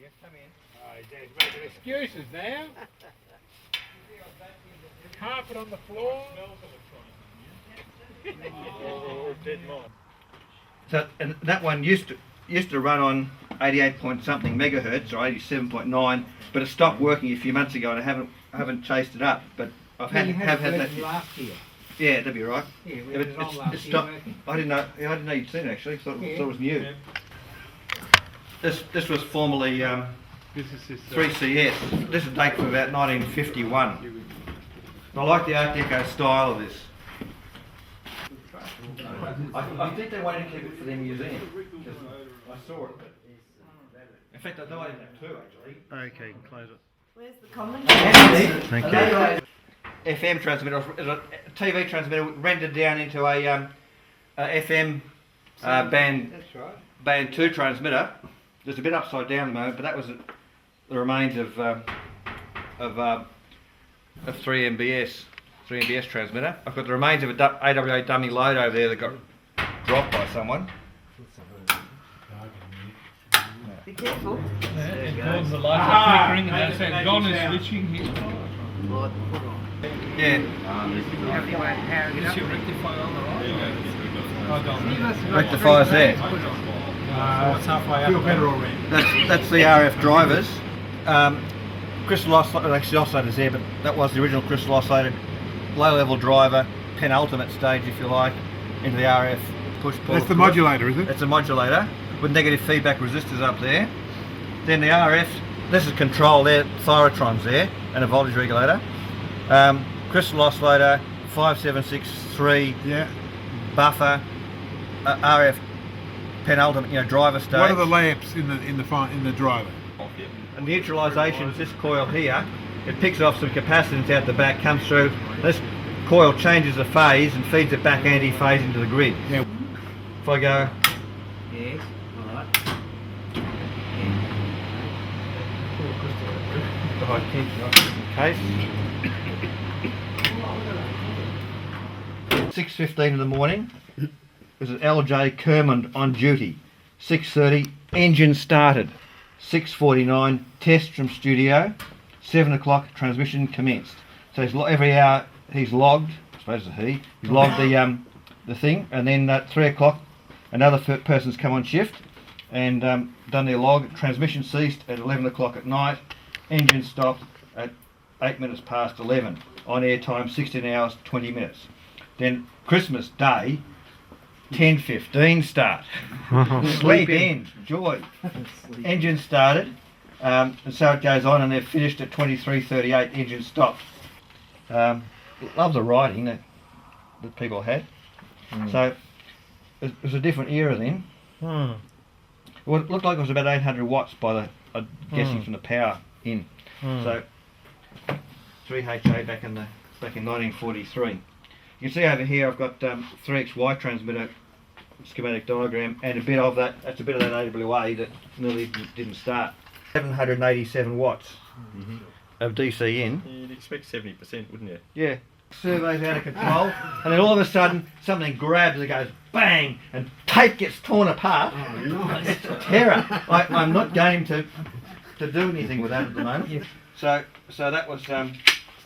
Yeah, come in. Oh, Dad's making excuses now. Carpet on the floor. So, and that one used to run on 88 point something megahertz or 87.9, but it stopped working a few months ago, and I haven't chased it up. But I've had that last year. Yeah, that'd be right. Yeah, Yeah, but it was on last it's year stopped. working. I didn't know. I didn't know you'd seen it actually. Thought it was new. Yeah. This was formerly This is 3CS. This is date from about 1951. I like the Art Deco style of this. I think they wanted to keep it for their museum. I saw it. In fact, I know I didn't have two actually. Okay, you can close it. Where's the comment? Thank you. FM transmitter, a TV transmitter rendered down into a FM band That's right. band 2 transmitter. Just a bit upside down at the moment, but that was the remains of 3MBS transmitter. I've got the remains of a AWA dummy load over there that got dropped by someone. Be careful. the lights are flickering and that's how Don is glitching here. Yeah. Is your rectifier on the right? I don't. Rectifier's there. It's halfway up. Feel better already. That's the RF drivers. Crystal oscillator, actually oscillator's there, but that was the original crystal oscillator, low level driver, penultimate stage if you like, into the RF push pull. That's the modulator, is it? It's a modulator with negative feedback resistors up there. Then the RF, this is control there, thyrotrons there, and a voltage regulator. Crystal oscillator, 5763 Yeah. buffer, RF penultimate, driver stage. What are the lamps in the driver? And neutralisation is this coil here. It picks off some capacitance out the back, comes through. This coil changes the phase and feeds it back anti-phase into the grid. Yeah. If I go, Yes. All right. case. 6:15 in the morning. There's an LJ Kermond on duty. 6:30, engine started. 6:49, test from studio. 7 o'clock, transmission commenced. So every hour he's logged. I suppose it's a he. He's logged the thing, and then at 3 o'clock, another person's come on shift and done their log. Transmission ceased at 11 o'clock at night. Engine stopped at 8 minutes past 11. On air time 16 hours 20 minutes. Then Christmas Day, 10:15 start. Sleep in, joy. Engine started, and so it goes on, and they've finished at 23:38. Engine stopped. Love the writing that people had. So it was a different era then. Well, it looked like it was about 800 watts by the guessing from the power in. So 3HA back in 1943. You can see over here I've got 3XY transmitter schematic diagram, and a bit of that. That's a bit of that AWA that nearly didn't start. 787 watts of DC in. You'd expect 70%, wouldn't you? Yeah. Survey's out of control, and then all of a sudden something grabs and goes bang, and tape gets torn apart. It's a terror. I'm not game to do anything with that at the moment. So that was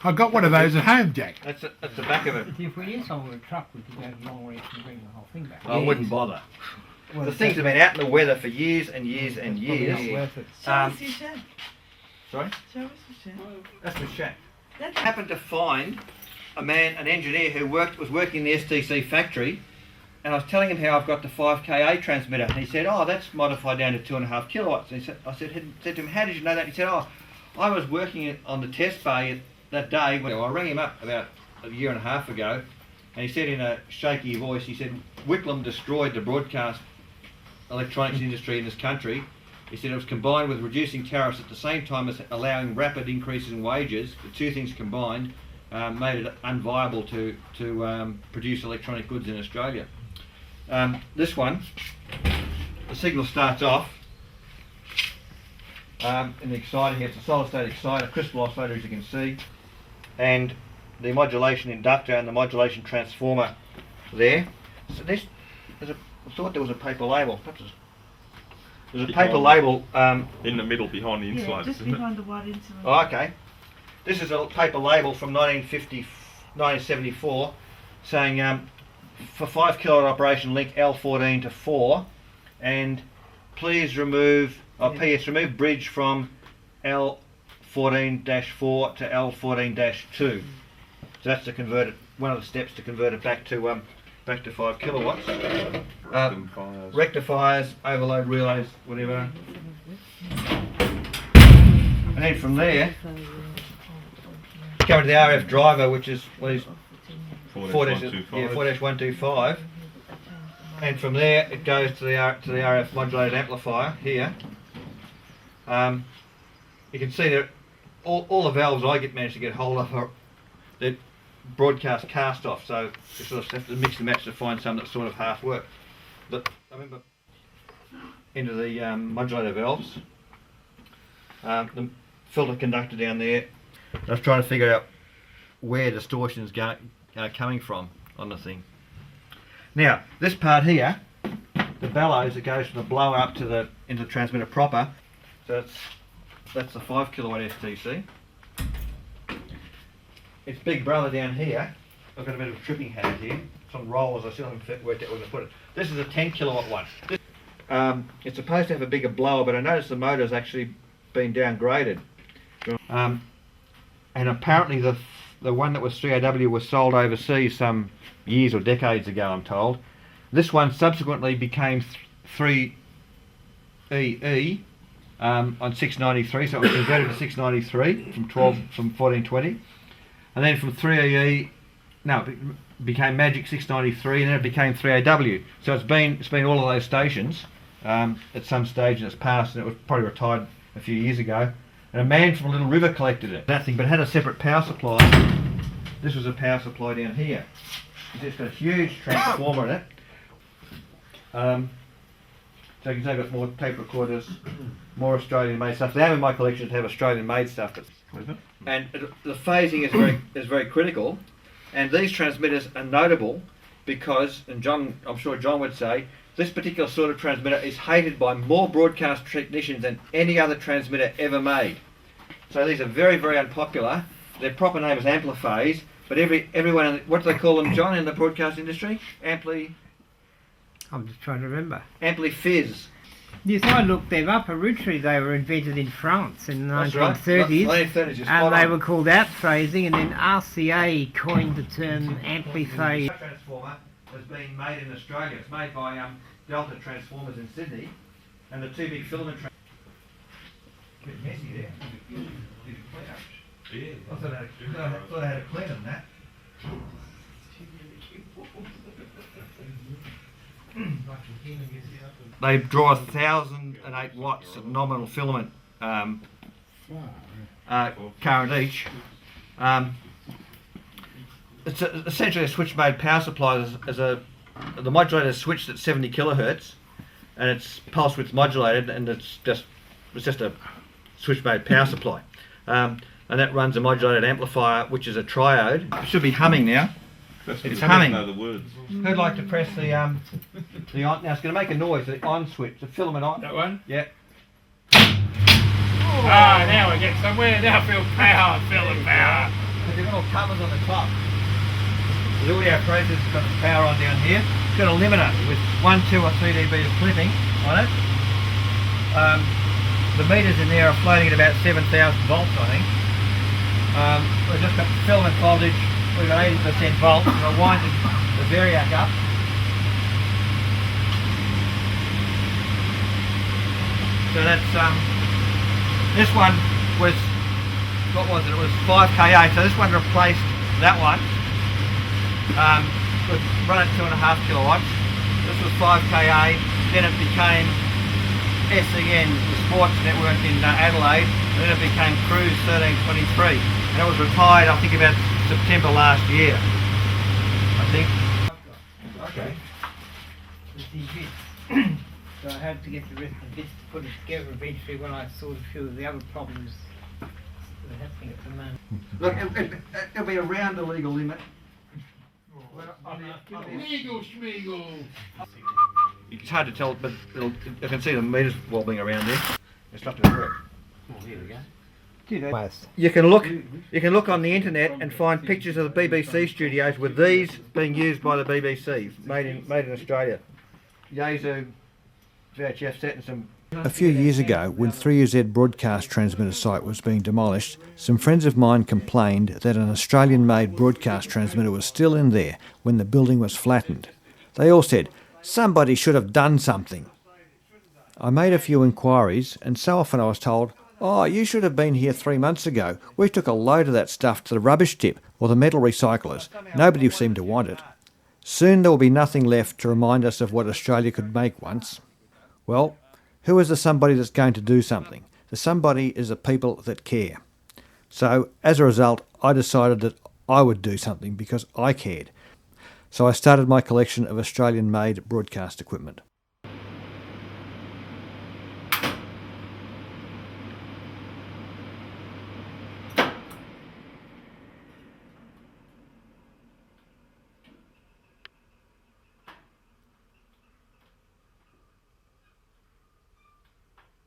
I got one of those at home, Jack. that's the back of it. If we had someone with a truck, we could go a long way and bring the whole thing back. I wouldn't bother. Well, The things have been out in the weather for years and years and Probably years. not worth it. Show us your shed. Sorry, Show us your shed. that's the shack. That's Happened to find an engineer who was working in the STC factory, and I was telling him how I've got the 5KA transmitter, and he said, "Oh, that's modified down to 2.5 kilowatts." And I said to him, "How did you know that?" He said, "Oh, I was working on the test bay that day when I rang him up about a year and a half ago, and he said in a shaky voice, he said, Whitlam destroyed the broadcast electronics industry in this country. He said it was combined with reducing tariffs at the same time as allowing rapid increases in wages. The two things combined made it unviable to produce electronic goods in Australia." This one, the signal starts off in the exciter here. It's a solid state exciter, crystal oscillator as you can see, and the modulation inductor and the modulation transformer there. So I thought there was a paper label. Perhaps There's a paper label. In the middle behind the Yeah, insulators, just isn't it? behind the white insulator. Oh, okay. This is a paper label from 1974 saying for 5 kilowatt operation link L14 to 4 and please remove, PS remove bridge from L14-4 to L14-2. So that's to convert it, one of the steps to convert it back to 5 kilowatts. Rectifiers, overload relays, whatever. And then from there, go to the RF driver, which is what is 4-125. And from there, it goes to the RF modulated amplifier here. You can see that all the valves I managed to get hold of are they're broadcast cast off, so you sort of have to mix and match to find some that sort of half work. But I remember into the modulator valves, the filter conductor down there. I was trying to figure out where distortion is coming from on the thing. Now, this part here, the bellows that goes from the blower up to the into the transmitter proper. So that's the 5 kilowatt STC. Its big brother down here. I've got a bit of a tripping hazard here. Some rollers. I still haven't worked out where to put it. This is a 10 kilowatt one. It's supposed to have a bigger blower, but I noticed the motor's actually been downgraded. And apparently the one that was 3AW was sold overseas some years or decades ago, I'm told. This one subsequently became 3EE on 693, so it was converted to 693 from 1420, and then from 3EE, no, it became Magic 693, and then it became 3AW. So it's been all of those stations at some stage, and it's passed, and it was probably retired a few years ago. And a man from Little River collected it. That thing, but it had a separate power supply. This was a power supply down here. It's got a huge transformer in it. So you can take off more tape recorders, more Australian-made stuff. The aim of my collection is to have Australian-made stuff. And the phasing is very critical. And these transmitters are notable because, and John, I'm sure John would say, this particular sort of transmitter is hated by more broadcast technicians than any other transmitter ever made. So these are very, very unpopular. Their proper name is Ampliphase, but everyone, what do they call them, John, in the broadcast industry? I'm just trying to remember. Amplifizz. Yes, I looked them up. Originally they were invented in France in the That's right. 1930s. 1930s, you're spot And they on. were called outphasing, and then RCA coined the term ampliphase. The transformer has been made in Australia. It's made by Delta Transformers in Sydney, and the two big filament a bit messy there. I thought I had to clean them that. They draw 1,008 watts of nominal filament current each. It's essentially a switch mode power supply. The modulator is switched at 70 kilohertz, and it's pulse width modulated, and it's just a switch mode power supply. And that runs a modulated amplifier, which is a triode. It should be humming now. It's humming. Know the words. Who'd like to press the on? Now it's going to make a noise. The on switch, the filament on. That one? Yeah. Ah, now we get somewhere. Now I feel power, feeling power. They've got all covers on the top. The audio process has got the power on down here. It's got a limiter with 1, 2 or 3 dB of clipping on it. The meters in there are floating at about 7,000 volts, I think. We've just got the filament voltage. We've got 80% volts. We'll wind the variac up. So that's this one was, what was it? It was 5kA. So this one replaced that one. Was run at 2.5 kilowatts. This was 5kA. Then it became SEN, the sports network in Adelaide. And then it became Cruise 1323. And it was retired, I think, about September last year. I think. Okay. So I had to get the rest of the bits to put it together eventually when I saw a few of the other problems that are happening at the moment. Look, it'll be around the legal limit. Legal schmeagle. it's hard to tell, but I can see the meters wobbling around there. It's not going to work. You can look on the internet and find pictures of the BBC studios with these being used by the BBC, made in Australia. Yaesu VHF set and some. A few years ago, when 3UZ broadcast transmitter site was being demolished, some friends of mine complained that an Australian-made broadcast transmitter was still in there when the building was flattened. They all said, somebody should have done something. I made a few inquiries, and so often I was told, oh, you should have been here 3 months ago. We took a load of that stuff to the rubbish tip or the metal recyclers. Nobody seemed to want it. Soon there will be nothing left to remind us of what Australia could make once. Well, who is the somebody that's going to do something? The somebody is the people that care. So, as a result, I decided that I would do something because I cared. So I started my collection of Australian-made broadcast equipment.